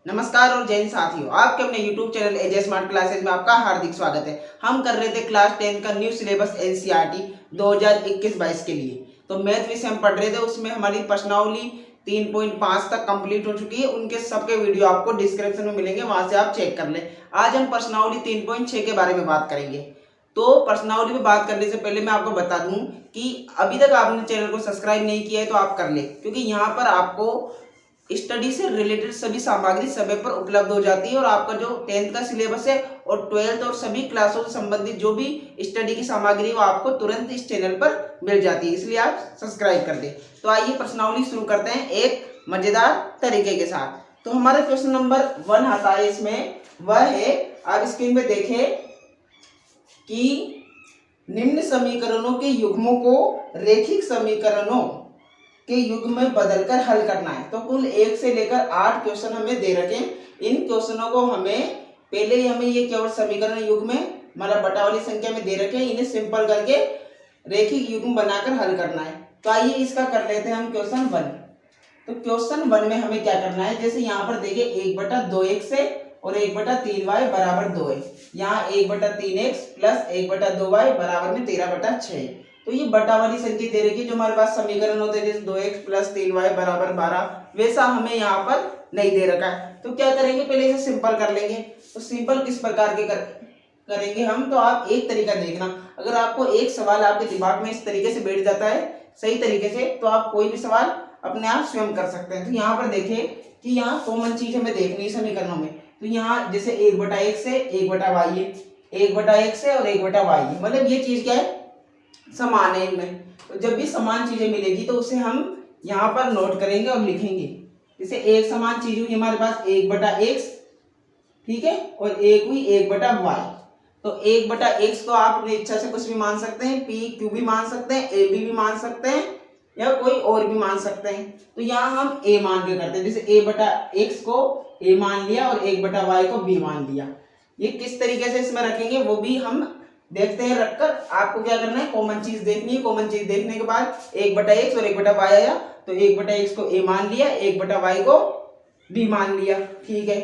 नमस्कार और जय हिंद साथियों, आपके अपने YouTube चैनल एजे स्मार्ट क्लासेज में आपका हार्दिक स्वागत है। हम कर रहे थे क्लास 10 का न्यू सिलेबस एनसीईआरटी 2021-22 के लिए। तो मैथ विषय हम पढ़ रहे थे, उसमें हमारी प्रश्नावली 3.5 तक कंप्लीट हो चुकी है। उनके सबके वीडियो आपको डिस्क्रिप्शन में मिलेंगे, वहां से आप चेक कर लें। आज हम प्रश्नावली 3.6 के बारे में बात करेंगे। तो प्रश्नावली में बात करने से पहले मैं आपको बता दूं कि अभी तक आपने चैनल को सब्सक्राइब नहीं किया है तो आप कर ले, क्योंकि यहाँ पर आपको स्टडी से रिलेटेड सभी सामग्री समय पर उपलब्ध हो जाती है और आपका जो 10th का सिलेबस है और 12th और सभी क्लासों से संबंधित जो भी स्टडी की सामग्री है वो आपको तुरंत इस चैनल पर मिल जाती है, इसलिए आप सब्सक्राइब कर दें। तो आइए प्रश्नावली शुरू करते हैं एक मजेदार तरीके के साथ। तो हमारा क्वेश्चन नंबर 1 आता है इसमें, वह है, आप स्क्रीन पे देखें कि निम्न समीकरणों के युग्मों को रेखिक समीकरणों के युग्म में बदलकर हल करना है। तो कुल 1 से लेकर 8 क्वेश्चन हमें दे रखे हैं। इन क्वेश्चनों को हमें पहले ही हमें ये केवल समीकरण युग्म में मतलब बटावली संख्या में दे रखे हैं, इन्हें सिंपल करके रेखिक युग्म बनाकर हल करना है। तो आइए इसका कर लेते हैं हम क्वेश्चन 1। तो क्वेश्चन 1 में हमें क्या करना है, जैसे यहाँ पर देखिए 1/2x है और 1/3y बराबर 2 है। यहाँ 1/3x प्लस 1/2y बराबर में 13/6। तो ये बटा वाली संख्या दे रखी है, जो हमारे पास समीकरण होते हैं जैसे 2x प्लस 3y बराबर 12, वैसा हमें यहाँ पर नहीं दे रखा है। तो क्या करेंगे, पहले इसे सिंपल कर लेंगे। तो सिंपल किस प्रकार के करेंगे हम, तो आप एक तरीका देखना, अगर आपको एक सवाल आपके दिमाग में इस तरीके से बैठ जाता है सही तरीके से, तो आप कोई भी सवाल अपने आप स्वयं कर सकते हैं। तो यहाँ पर देखिए कि यहाँ कॉमन चीज हमें देखनी है समीकरणों में। तो यहाँ जैसे 1/x है 1/y है, 1/x है और 1/y है, मतलब ये चीज क्या है, समान है इनमें। तो जब भी समान चीजें मिलेगी तो उसे हम यहाँ पर नोट करेंगे और लिखेंगे। जैसे एक समान चीज हुई हमारे पास 1/x, ठीक है, और एक हुई 1/y। तो 1/x को आप अपनी इच्छा से कुछ भी मान सकते हैं, p q भी मान सकते हैं, ab भी मान सकते हैं या कोई और भी मान सकते हैं। तो यहाँ हम a मान के करते हैं, जैसे a/x को a मान लिया और 1/y को b मान लिया। ये किस तरीके से इसमें रखेंगे वो भी हम देखते हैं रखकर। आपको क्या करना है, कॉमन चीज देखनी है। कॉमन चीज देखने के बाद 1/x और 1/y आया, तो 1/x को a मान लिया, 1/y को b मान लिया, ठीक है।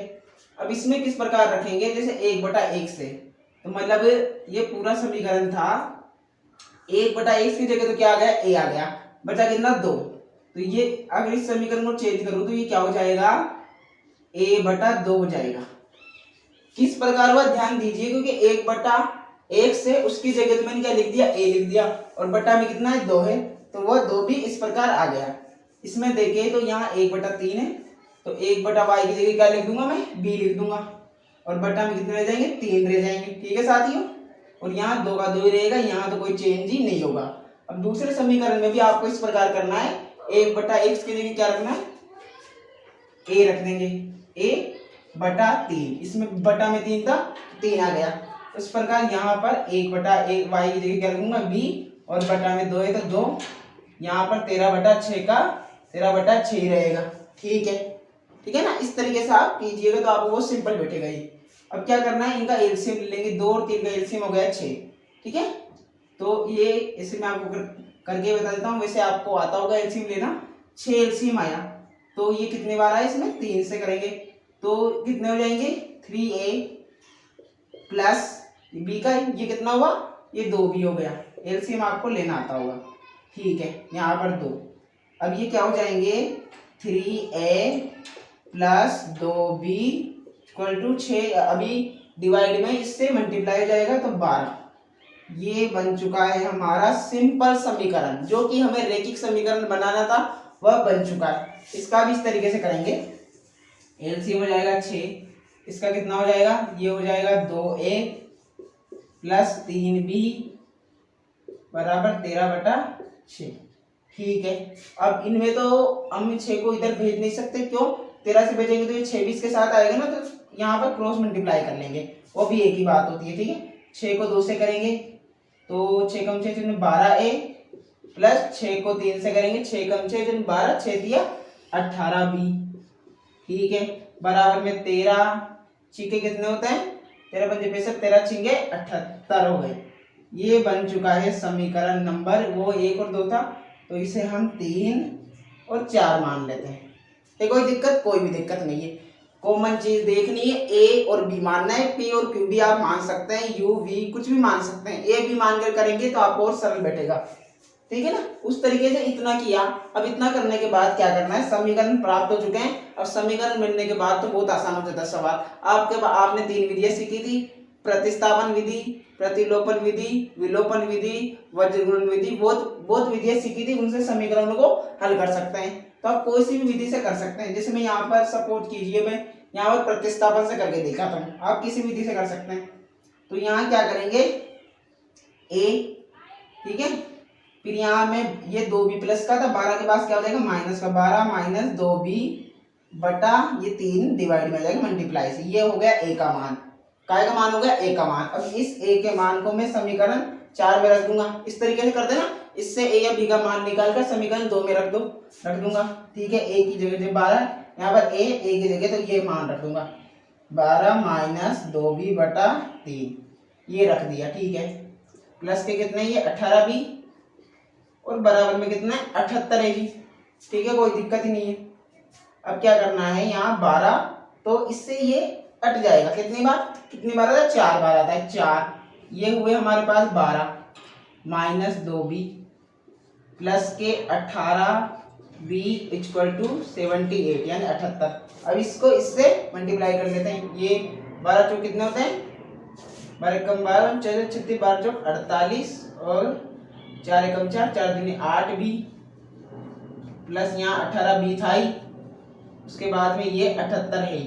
अब इसमें किस प्रकार रखेंगे, जैसे 1/x है तो मतलब ये पूरा समीकरण था, 1/x की जगह तो क्या आ गया, a आ गया, बचा कितना 2। तो ये अगर इस समीकरण को चेंज करूं तो ये क्या हो जाएगा, a/2 हो जाएगा। किस प्रकार हुआ ध्यान दीजिए, क्योंकि 1/x है उसकी जगह तो मैंने क्या लिख दिया, a लिख दिया, और बटा में कितना है 2 है, तो वह 2 भी इस प्रकार आ गया। इसमें देखिए तो यहाँ 1/3 है, तो 1/y की जगह क्या लिख दूंगा मैं, b लिख दूंगा, और बटा में कितने रह जाएंगे, 3 रह जाएंगे, ठीक है साथियों। और यहाँ 2 का 2 ही रहेगा, यहाँ तो कोई चेंज ही नहीं होगा। अब दूसरे समीकरण में भी आपको इस प्रकार करना है, 1/x की जगह क्या रखना है, a रख देंगे, a/3, इसमें बटा में 3 था, 3 आ गया। इस प्रकार यहाँ पर 1/1y की जगह क्या रखूंगा, b, और बटा में 2 है तो 2, यहाँ पर 13/6 का 13/6 ही रहेगा, ठीक है, ठीक है ना। इस तरीके से आप कीजिएगा तो आपको वो सिंपल बैठेगा ये। अब क्या करना है, इनका एलसीएम ले लेंगे, 2 और 3 का एलसीएम हो गया 6, ठीक है। तो ये इसे मैं आपको करके बता देता हूँ, वैसे आपको आता होगा एलसीएम लेना। 6 एलसीएम आया तो ये कितने बार आया, इसमें 3 से करेंगे तो कितने हो जाएंगे, 3a प्लस b का ये कितना हुआ, ये 2b हो गया। एलसीएम आपको लेना आता होगा, ठीक है, यहाँ पर 2। अब ये क्या हो जाएंगे, 3a plus 2b equal to 6, अभी डिवाइड में इससे मल्टीप्लाई हो जाएगा तो 12। ये बन चुका है हमारा सिंपल समीकरण, जो कि हमें रेखिक समीकरण बनाना था वह बन चुका है। इसका भी इस तरीके से करेंगे, एलसीएम हो जाएगा 6, इसका कितना हो जाएगा, ये हो जाएगा 2a प्लस 3b बराबर 13/6, ठीक है। अब इनमें तो हम 6 को इधर भेज नहीं सकते, क्यों, 13 से भेजेंगे तो ये 6 भी इसके साथ आएगा ना, तो यहाँ पर क्रॉस मल्टीप्लाई कर लेंगे, वो भी एक ही बात होती है, ठीक है। 6 को 2 से करेंगे तो 6 कम 6 12a प्लस 6 को 3 से करेंगे, 6 कम 6 12, 6 दिया 18b, ठीक है, बराबर में 13 छीके कितने होते हैं, 13 पंजे 65, 13 छीके 78 हो गए। ये बन चुका है समीकरण नंबर, वो 1 और 2 था तो इसे हम 3 और 4 मान लेते हैं। कोई दिक्कत, कोई भी दिक्कत नहीं है। कॉमन चीज देखनी है, ए और बी मानना है। पी और क्यू भी आप मान सकते हैं, यू वी कुछ भी मान सकते हैं। ए बी मानकर करेंगे तो आपको और सरल बैठेगा, ठीक है ना। उस तरीके से इतना किया। अब इतना करने के बाद क्या करना है, समीकरण प्राप्त हो चुके हैं। अब समीकरण मिलने के बाद तो बहुत आसान हो जाता है सवाल। आपने 3 विधियां सीखी थी, प्रतिस्थापन विधि, प्रतिलोपन विधि, विलोपन विधि, वज्रगुणन विधि, बहुत विधियां सीखी थी। उनसे समीकरणों को हल कर सकते हैं। तो आप कोई सी भी विधि से कर सकते हैं। जैसे मैं यहाँ पर सपोज कीजिए, मैं यहाँ पर प्रतिस्थापन से करके दिखाता हूँ, आप किसी विधि से कर सकते हैं। तो यहाँ क्या करेंगे, ए, ठीक है, फिर यहाँ में ये 2b प्लस का था, 12 के पास क्या हो जाएगा माइनस का, 12 माइनस 2b बटा ये 3 डिवाइड में जाएगा मल्टीप्लाई से। ये हो गया ए का मान, काय का मान हो गया ए का मान। अब इस ए के मान को मैं समीकरण 4 में रख दूंगा। इस तरीके से कर देना, इससे ए या बी का मान निकालकर समीकरण 2 में रख दूंगा, ठीक है। ए की जगह 12, यहाँ पर ए की जगह तो ये मान रख दूंगा, 12 माइनस 2b बटा 3, ये रख दिया, ठीक है। प्लस के कितने, ये 18b और बराबर में कितना है 78 है जी, ठीक है, कोई दिक्कत ही नहीं है। अब क्या करना है, यहाँ 12 तो इससे ये कट जाएगा, कितनी बार आता है, 4 बार आता है, 4, ये हुए हमारे पास 12 माइनस 2b प्लस के 18b इक्वल टू 78 यानी 78। अब इसको इससे मल्टीप्लाई कर लेते हैं। ये 12 चौक कितने होते हैं, 12 कम 12 36 12 चौक 48 और 4 एकम 4 4 दूनी 8b प्लस यहाँ 18b था ही, उसके बाद में ये 78 है,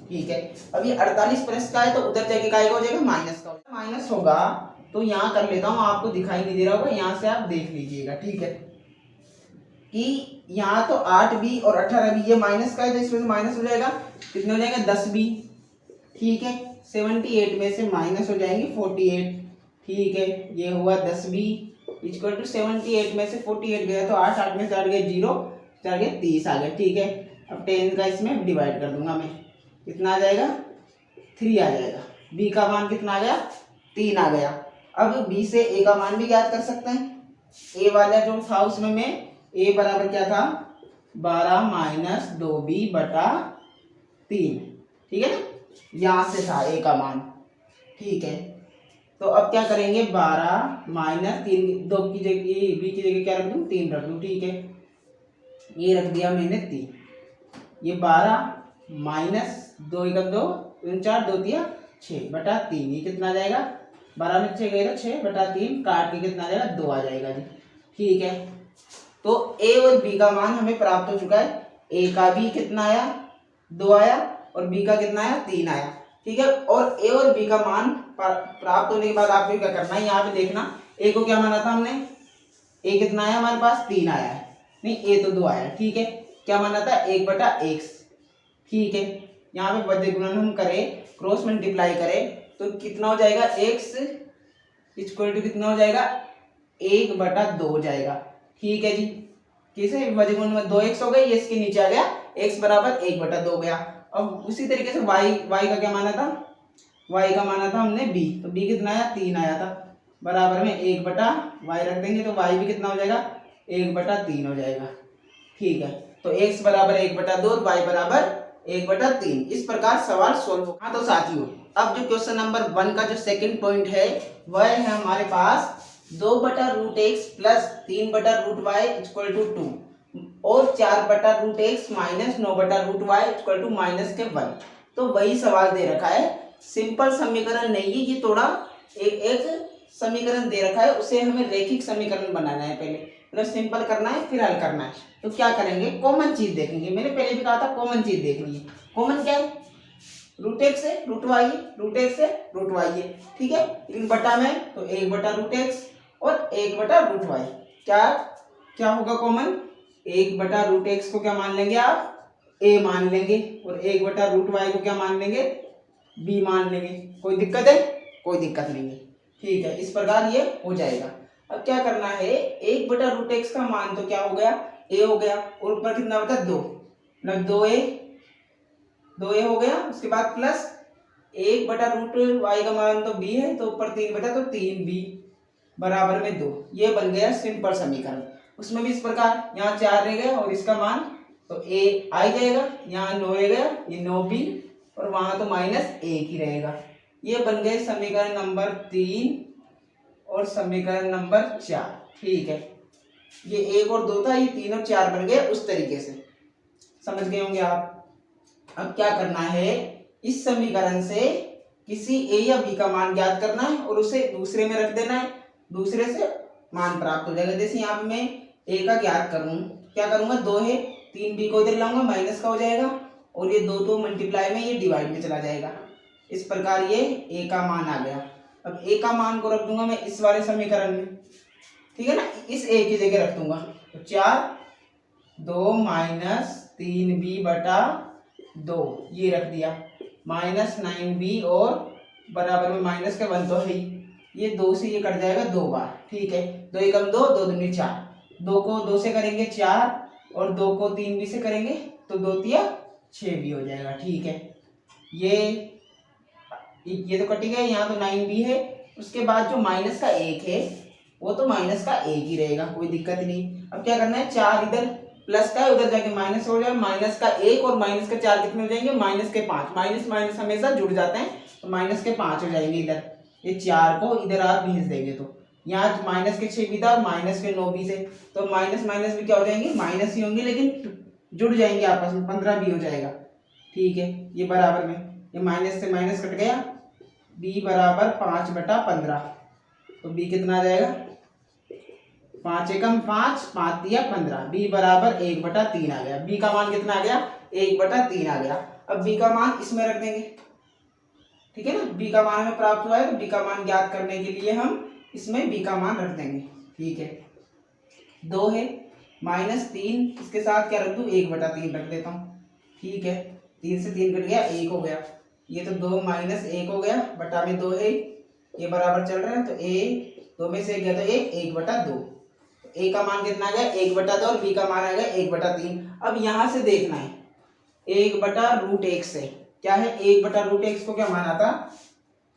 ठीक है। अब ये 48 प्लस का है तो उधर जाके का हो जाएगा माइनस का, माइनस होगा तो यहाँ कर लेता हूँ, आपको दिखाई नहीं दे रहा होगा, यहाँ से आप देख लीजिएगा, ठीक है, कि यहाँ तो 8b और 18b ये माइनस का है तो इसमें से माइनस हो जाएगा, कितने हो जाएगा 10b, ठीक है। 78 में से माइनस हो जाएंगे 48, ठीक है, ये हुआ 10b इक्वल टू 78 में से 48 गया तो 8 में से 8 गए 0, 4 गए 30 आ गए, ठीक है। अब 10 का इसमें डिवाइड कर दूंगा मैं, कितना आ जाएगा 3 आ जाएगा। b का मान कितना आ गया 3 आ गया। अब b से a का मान भी ज्ञात कर सकते हैं। a वाला जो था उसमें मैं a बराबर क्या था 12 माइनस 2b बटा 3, ठीक है ना, यहाँ से था a का मान, ठीक है। तो अब क्या करेंगे 12 माइनस 3, 2 की जगह b की जगह क्या रख दूँ 3 रख दूँ, ठीक है, ये रख दिया मैंने 3। ये 12 माइनस 2 एकम 2 4 2 दिया 6 बटा 3, ये कितना आ जाएगा 12 में 6 गए तो 6 बटा 3 काट के कितना आ जाएगा 2 आ जाएगा जी, ठीक है। तो a और b का मान हमें प्राप्त हो चुका है। a का भी कितना आया 2 आया और b का कितना आया 3 आया, ठीक है। और a और b का मान प्राप्त होने के बाद आपको क्या करना है, यहाँ पे देखना a को क्या माना था हमने, a कितना आया हमारे पास 3 आया है, नहीं a तो 2 आया, ठीक है। क्या माना था 1 बटा x, ठीक है। यहाँ पे वज्र गुणन हम करें, क्रॉस मल्टीप्लाई करें तो कितना हो जाएगा x इक्वल टू कितना हो जाएगा 1 बटा 2 हो जाएगा, ठीक है जी। कैसे वज्र गुणन में 2x हो गए, ये इसके नीचे आ गया x बराबर 1 बटा 2 गया। अब उसी तरीके से y का क्या माना था, y का माना था हमने b, तो b कितना आया 3 आया था, बराबर में 1 बटा y रख देंगे तो y भी कितना हो जाएगा 1 बटा 3 हो जाएगा, ठीक है। तो x बराबर 1 बटा 2 और y बराबर 1 बटा 3, इस प्रकार सवाल सोल्व होगा। तो साथियों अब जो क्वेश्चन नंबर 1 का जो सेकंड पॉइंट है वह है हमारे पास 2 बटा रूट एक्स प्लस 3 बटा रूट वाई इक्वल टू 2 और 4 बटा रूट एक्स माइनस 9 बटा root y equal to minus k 1। तो वही सवाल दे रखा है, सिंपल समीकरण नहीं है ये, थोड़ा एक समीकरण दे रखा है, उसे हमें रैखिक समीकरण बनाना है। पहले मतलब सिंपल करना है फिर हल करना है। तो क्या करेंगे, कॉमन चीज देखेंगे। मैंने पहले भी कहा था कॉमन चीज देखनी है। कॉमन क्या है, रूट एक्स है रूट वाई है, रूट एक्स है रूट वाई है, ठीक है। इन बटा में तो 1 बटा रूट एक्स और 1 बटा रूट वाई, क्या होगा कॉमन, 1 बटा रूट एक्स को क्या मान लेंगे आप a मान लेंगे और 1 बटा रूट वाई को क्या मान लेंगे b मान लेंगे। कोई दिक्कत है, कोई दिक्कत नहीं है, ठीक है। इस प्रकार ये हो जाएगा। अब क्या करना है, 1 बटा रूट एक्स का मान तो क्या हो गया a हो गया और ऊपर कितना बता 2, मतलब 2a हो गया। उसके बाद प्लस 1 बटा रूट वाई का मान तो b है तो ऊपर 3 बटा तो 3b बराबर में 2, ये बन गया सिंपल समीकरण। उसमें भी इस प्रकार यहाँ 4 रह गया और इसका मान तो ए आ ही जाएगा, यहाँ 9 आ गया, ये 9b और वहां तो -1 ही रहेगा। ये बन गए समीकरण नंबर 3 और समीकरण नंबर 4। ठीक है, ये 1 और 2 था, ये 3 और 4 बन गए उस तरीके से, समझ गए होंगे आप। अब क्या करना है, इस समीकरण से किसी ए या बी का मान ज्ञात करना है और उसे दूसरे में रख देना है, दूसरे से मान प्राप्त हो जाएगा। जैसे यहाँ पे मैं ए का ज्ञात करूँ, क्या करूंगा, 2 है, 3b को इधर लाऊंगा, माइनस का हो जाएगा और ये 2 तो मल्टीप्लाई में, ये डिवाइड में चला जाएगा। इस प्रकार ये ए का मान आ गया। अब ए का मान को रख दूंगा मैं इस वाले समीकरण में, ठीक है ना, इस ए की जगह रख दूंगा। तो 4 2 - 3b बटा 2 ये रख दिया, -9b और बराबर में माइनस के 1 तो है ही, ये 2 से ये कट जाएगा 2 बार। ठीक है, 2 एकम 2, 2 दूनी 4, 2 को 2 से करेंगे 4 और 2 को 3b से करेंगे तो 2 तिया 6b हो जाएगा। ठीक है, ये तो कटी गया, यहाँ तो 9b है। उसके बाद जो माइनस का 1 है वो तो माइनस का 1 ही रहेगा, कोई दिक्कत नहीं। अब क्या करना है, 4 इधर प्लस का है, उधर जाके माइनस हो जाएगा, माइनस का 1 और माइनस का 4 कितने हो जाएंगे, -5। माइनस माइनस हमेशा जुड़ जाते हैं, तो -5 हो जाएंगे इधर। ये 4 को इधर आप भेज देंगे तो यहाँ -6 भी था और -9b से, तो माइनस माइनस भी क्या हो जाएंगे, माइनस ही होंगे, लेकिन जुड़ जाएंगे आपस में, 15 भी हो जाएगा। ठीक है, ये बराबर में, ये माइनस से माइनस कट गया, b बराबर 5/15, तो b कितना आ जाएगा, 5 एकम 5, 5 दिया 15, b बराबर 1/3 आ गया। b का मान कितना आ गया, 1/3 आ गया। अब b का मान इसमें रख देंगे, ठीक है ना, b का मान हमें प्राप्त हुआ है, तो b का मान ज्ञात करने के लिए हम इसमें b का मान रख देंगे। ठीक है, 2 है, -3 इसके साथ क्या रख दूं, 1/3 रख देता हूँ। ठीक है, 3 से 3 कट गया, 1 हो गया, ये तो 2 - 1 हो गया, बटा में 2 है, ये बराबर चल रहा है, तो a 2 में से गया तो 1/2, a का मान कितना आ गया, 1/2 और b का मान आ गया 1/3। अब यहाँ से देखना है 1/√x से क्या है, 1/√x को क्या माना था,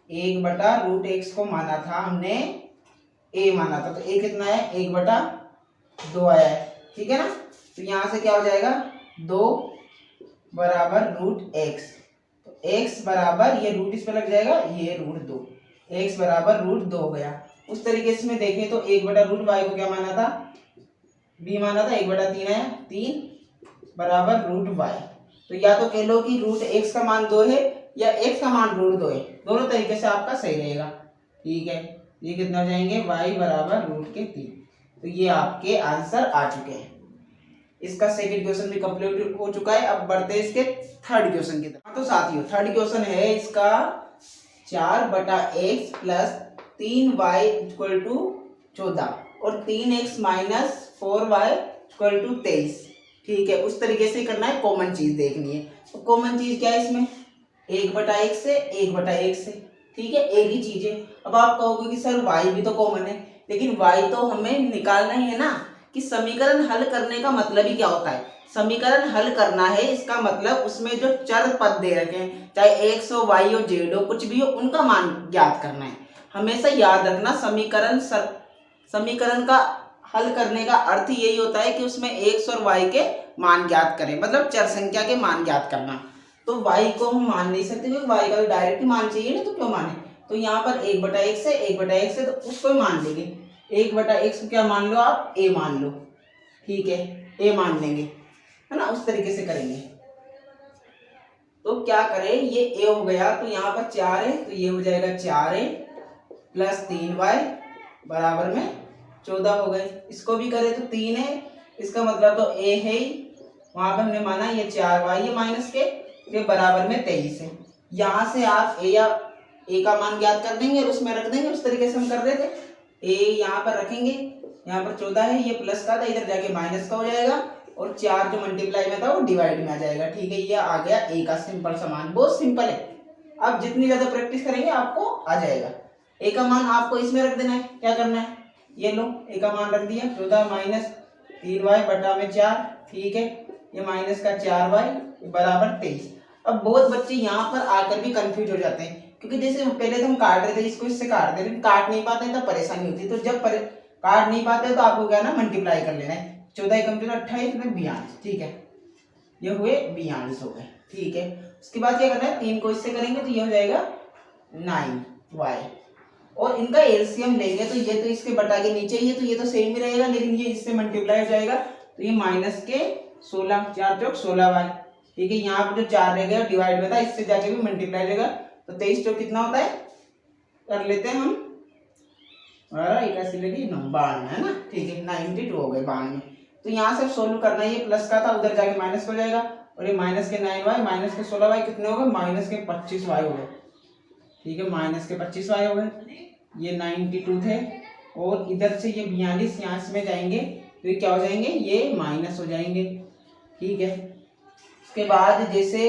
1/√x को माना था हमने, a माना था, तो a कितना है, 1/2 आया है। ठीक है ना, तो यहाँ से क्या हो जाएगा, 2 बराबर √x, तो x बराबर, ये रूट इस पे लग जाएगा, ये √2, x बराबर √2 हो गया। उस तरीके से में देखें तो 1/√y को क्या माना था, b माना था, 1/3 आया, 3 बराबर √y। तो या तो कह लो कि √x का मान 2 है या x का मान √2 है, दोनों तरीके से आपका सही रहेगा। ठीक है, ये कितना हो जाएंगे, y बराबर √3। तो ये आपके आंसर आ चुके हैं। इसका सेकंड क्वेश्चन भी कंप्लीट हो चुका है। अब बढ़ते हैं इसके थर्ड क्वेश्चन की तरफ। तो साथियों, थर्ड क्वेश्चन है इसका 4/x + 3y = 14 और 3x - 4y = 23। ठीक है, उस तरीके से करना है, कॉमन चीज देखनी है। तो कॉमन चीज क्या है इसमें, 1/x से 1/x से, ठीक है, एक ही चीज है। अब आप कहोगे कि सर y भी तो कॉमन है, लेकिन y तो हमें निकालना ही है ना, कि समीकरण हल करने का मतलब ही क्या होता है, समीकरण हल करना है, इसका मतलब उसमें जो चर पद दे रखे हैं, चाहे x हो, y हो, z हो, कुछ भी हो, उनका मान ज्ञात करना है। हमेशा याद रखना, समीकरण का हल करने का अर्थ यही होता है कि उसमें x और y के मान ज्ञात करें, मतलब चर संख्या के मान ज्ञात करना। तो y को हम मान नहीं सकते, क्योंकि y का डायरेक्ट मान चाहिए ना, तो क्यों माने, तो यहाँ पर 1/x है, 1/x है, तो उसको ही मान लेंगे। 1/x को क्या मान लो आप, a मान लो, ठीक है, a मान लेंगे, है ना, उस तरीके से करेंगे। तो क्या करें, ये a हो गया, तो यहाँ पर 4 है, तो ये हो जाएगा 4a + 3y बराबर में 14 हो गए। इसको भी करें तो 3 है, इसका मतलब तो a है ही, वहां पर हमने माना ये 4y है माइनस के बराबर में 23 है। यहाँ से आप a का मान ज्ञात कर देंगे और उसमें रख देंगे, उस तरीके से हम कर रहे थे। a यहाँ पर रखेंगे, यहाँ पर 14 है, ये प्लस का था, इधर जाके माइनस का हो जाएगा, और 4 जो मल्टीप्लाई में था वो डिवाइड में आ जाएगा। ठीक है, ये आ गया a का सिंपल सा मान, बहुत सिंपल है। आप जितनी ज्यादा प्रैक्टिस करेंगे आपको आ जाएगा। a का मान आपको इसमें रख देना है, क्या करना है, ये लो a का मान रख दिया, 14 - 3y बटा में 4, ठीक है, ये माइनस का 4y बराबर 23। अब बहुत बच्चे यहाँ पर आकर भी कंफ्यूज हो जाते हैं, क्योंकि जैसे पहले तो हम काट रहे थे, इसको इससे काट दे, लेकिन काट नहीं पाते तो परेशानी होती है। तो जब काट नहीं पाते तो आपको क्या ना, मल्टीप्लाई कर लेना है, 14 × 14 = 28 में 42, ठीक है। ये हुए 42 हो गए। ठीक है, उसके बाद क्या करना है, 3 को इससे करेंगे तो ये हो जाएगा 9y, और इनका एलसीएम लेंगे तो ये तो इसके बटा के नीचे ही है तो ये तो सेम ही रहेगा, लेकिन ये इससे मल्टीप्लाई हो जाएगा तो ये माइनस के 16, 4 चौक 16y। ठीक है, यहाँ पर जो 4 रह गया डिवाइड में था, इससे जाके भी मल्टीप्लाई हो जाएगा तो 23 चौक कितना होता है, कर लेते हैं हम, 81 लगी 92 है ना। ठीक है, 92 हो गए 92। तो यहाँ से सोल्व करना है, ये प्लस का था उधर जाके माइनस हो जाएगा, और ये माइनस के 9y माइनस के 16y कितने हो गए, माइनस के 25y हो गए। ठीक है, माइनस के 25y हो गए, ये 92 थे, और इधर से ये 42 यहाँ में जाएंगे तो ये क्या हो जाएंगे, ये माइनस हो जाएंगे। ठीक है, उसके बाद जैसे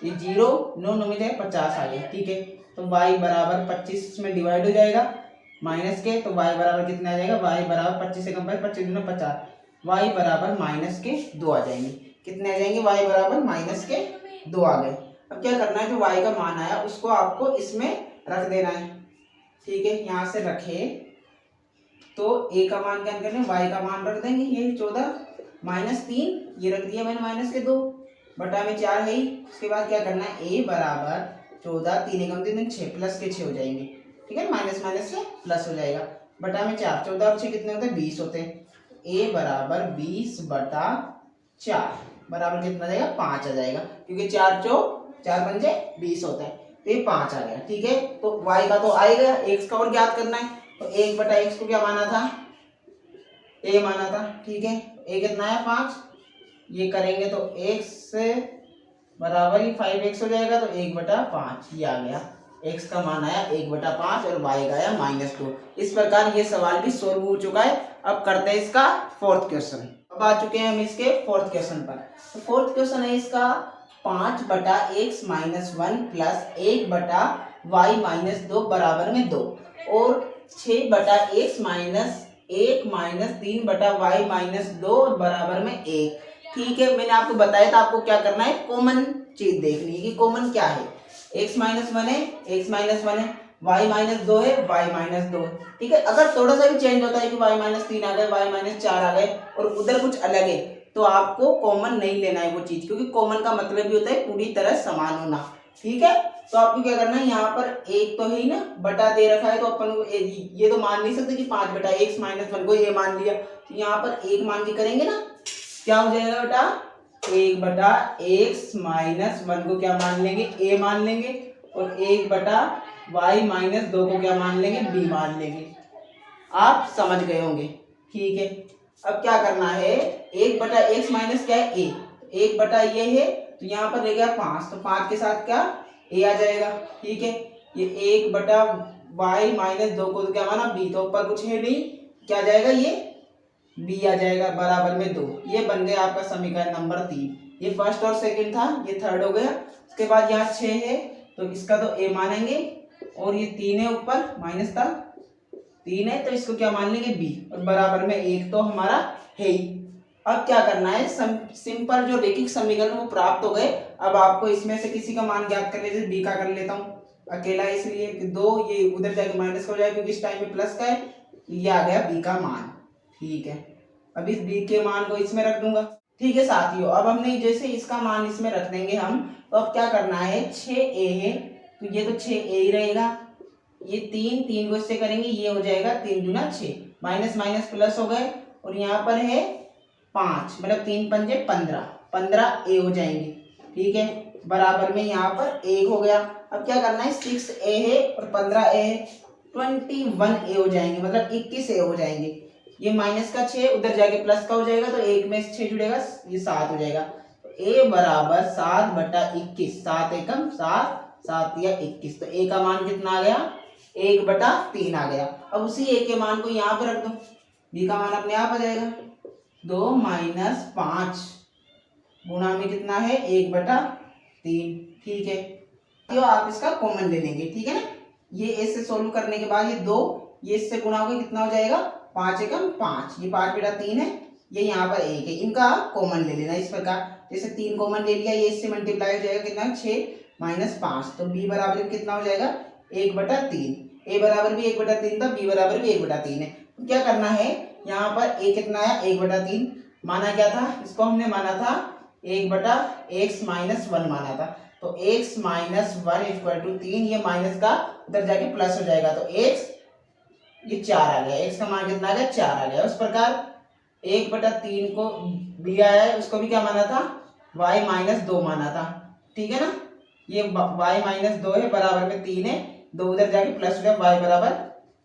ये 0 9 में जाए 50 आ गए। ठीक है, तो y बराबर 25 में डिवाइड हो जाएगा माइनस के, तो y बराबर कितना आ जाएगा, y बराबर 25 से कम 25 दूना 50, y बराबर माइनस के 2 आ जाएंगे। कितने आ जाएंगे, y बराबर माइनस के 2 आ गए। अब क्या करना है, जो y का मान आया उसको आपको इसमें रख देना है। ठीक है, यहाँ से रखे तो a का मान क्या करना है, y का मान रख देंगे, ये 14 माइनस 3 ये रख दिया मैंने माइनस के 2 बटा में 4 है ही। उसके बाद क्या करना है, a बराबर 14 3 एकम 3 6 प्लस के 6 हो जाएंगे। ठीक है, माइनस माइनस से प्लस हो जाएगा, बटा में 4 14 और 6 कितने होते हैं, 20 होते हैं। a बराबर 20 बटा 4 बराबर कितना आ जाएगा, 5 आ जाएगा, क्योंकि 4 चौक 4 पंजे 20 होता है तो ये 5 आ गया। ठीक है, तो y का तो आएगा, x का और ज्ञात करना है, तो 1 बटा x को क्या माना था, a माना था। ठीक है, a कितना है 5, ये करेंगे तो x से बराबर ही 5x हो जाएगा, तो 1 बटा 5 ये आ गया, x का मान आया 1 बटा 5 और y का आया -2। इस प्रकार ये सवाल भी सोल्व हो चुका है। अब करते हैं इसका फोर्थ क्वेश्चन। अब आ चुके हैं हम इसके फोर्थ क्वेश्चन पर। तो फोर्थ क्वेश्चन है इसका 5 बटा x माइनस 1 प्लस 1 बटा y माइनस 2 बराबर में 2, और 6 बटा x माइनस 1 माइनस 3 बटा y माइनस 2 बराबर में 1। ठीक है, मैंने आपको बताया था आपको क्या करना है, कॉमन चीज देखनी है कि कॉमन क्या है, x माइनस 1 है, x माइनस 1 है, y माइनस 2 है, y माइनस 2। ठीक है, अगर थोड़ा सा भी चेंज होता है कि y माइनस 3 आ गए, y माइनस 4 आ गए और उधर कुछ अलग है, तो आपको कॉमन नहीं लेना है वो चीज, क्योंकि कॉमन का मतलब भी होता है पूरी तरह समान होना। ठीक है, तो आपको क्या करना है, यहाँ पर एक तो है ही ना, बटा दे रखा है, तो अपन ये तो मान नहीं सकते कि 5 बटा x माइनस 1 को ये मान लिया, तो यहाँ पर एक मान के करेंगे ना, क्या हो जाएगा बेटा, 1 बटा x माइनस 1 को क्या मान लेंगे, a मान लेंगे, और 1 बटा y माइनस 2 को क्या मान लेंगे, b मान लेंगे। आप समझ गए होंगे। ठीक है, अब क्या करना है, 1 बटा x माइनस क्या है, a, 1 बटा ये है तो यहाँ पर रह गया 5, तो 5 के साथ क्या a आ जाएगा। ठीक है, ये 1 बटा y माइनस 2 को तो क्या माना b, तो ऊपर कुछ है नहीं, क्या जाएगा, ये b आ जाएगा बराबर में 2। ये बन गया आपका समीकरण नंबर 3। ये फर्स्ट और सेकंड था, ये थर्ड हो गया। उसके बाद यहाँ 6 है तो इसका तो a मानेंगे, और ये 3 है ऊपर माइनस था 3 है तो इसको क्या मान लेंगे b, और बराबर में 1 तो हमारा है ही। अब क्या करना है, सिंपल जो रैखिक समीकरण वो प्राप्त हो गए। अब आपको इसमें से किसी का मान ज्ञात कर लीजिए, b का कर लेता हूँ अकेला, इसलिए 2 ये उधर जाके माइनस हो जाएगा क्योंकि इस टाइम में प्लस का है, ये आ गया b का मान। ठीक है, अब इस b के मान को इसमें रख दूंगा। ठीक है साथियों, अब हमने जैसे इसका मान इसमें रख देंगे हम, तो अब क्या करना है, 6a है तो ये तो 6a ही रहेगा, ये 3 को इससे करेंगे, ये हो जाएगा 3 दूना 6, माइनस माइनस प्लस हो गए, और यहाँ पर है 5 मतलब 3 पंजे 15 हो जाएंगे। ठीक है, बराबर में यहाँ पर 1 हो गया। अब क्या करना है, 6a है और 15a है, 21a हो जाएंगे, मतलब 21a हो जाएंगे। ये माइनस का 6 उधर जाके प्लस का हो जाएगा, तो 1 में 6 जुड़ेगा, ये 7 हो जाएगा। तो a बराबर 7 बटा 21, 7 एकम 7, 7 या 21, तो a का मान कितना आ गया, 1 बटा 3 आ गया। अब उसी a के मान को यहाँ पे रख दो, b का मान अपने आप आ जाएगा, 2 माइनस 5 गुणा में कितना है, 1 बटा 3। ठीक है, तो आप इसका कॉमन ले लेंगे। ठीक है ना, ये a से सोल्व करने के बाद ये 2 ये इससे गुणा होगा, कितना हो जाएगा, 5 एकम 5, ये 5 बटा 3 है, ये यहाँ पर 1 है, इनका कॉमन ले लेना। इस प्रकार जैसे 3 कॉमन ले लिया, ये इससे मल्टीप्लाई हो जाएगा, कितना 6 माइनस 5, तो b बराबर कितना हो जाएगा, 1 बटा 3। a बराबर भी 1 बटा 3 था, b बराबर भी 1 बटा 3 है। तो क्या करना है, यहाँ पर a कितना आया, 1 बटा 3 माना क्या था, इसको हमने माना था 1/x माइनस 1 माना था। तो x माइनस 1 इक्वल टू 3, ये माइनस का उधर जाके प्लस हो जाएगा, तो x ये 4 आ गया, x का मान कितना आ गया 4 आ गया। उस प्रकार 1/3 को भी आया है, उसको भी क्या माना था y माइनस 2 माना था, ठीक है ना। ये y माइनस 2 है, बराबर में 3 है, 2 उधर जाके प्लस हो गया, y बराबर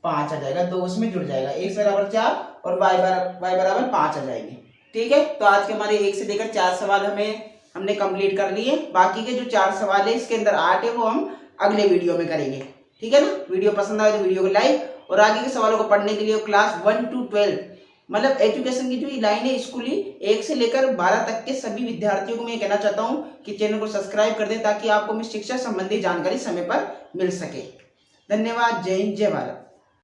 5 आ जाएगा, 2 उसमें जुड़ जाएगा, x बराबर 4 और y बराबर 5 आ जाएंगे, ठीक है। तो आज के हमारे 1 से लेकर 4 सवाल हमने कंप्लीट कर लिए। बाकी के जो 4 सवाल है इसके अंदर 8 है, वो हम अगले वीडियो में करेंगे, ठीक है ना। वीडियो पसंद आए तो वीडियो को लाइक, और आगे के सवालों को पढ़ने के लिए क्लास 1 to 12 मतलब एजुकेशन की जो लाइन है स्कूली 1 से लेकर 12 तक के सभी विद्यार्थियों को मैं कहना चाहता हूं कि चैनल को सब्सक्राइब कर दें, ताकि आपको शिक्षा संबंधी जानकारी समय पर मिल सके। धन्यवाद। जय हिंद, जय भारत।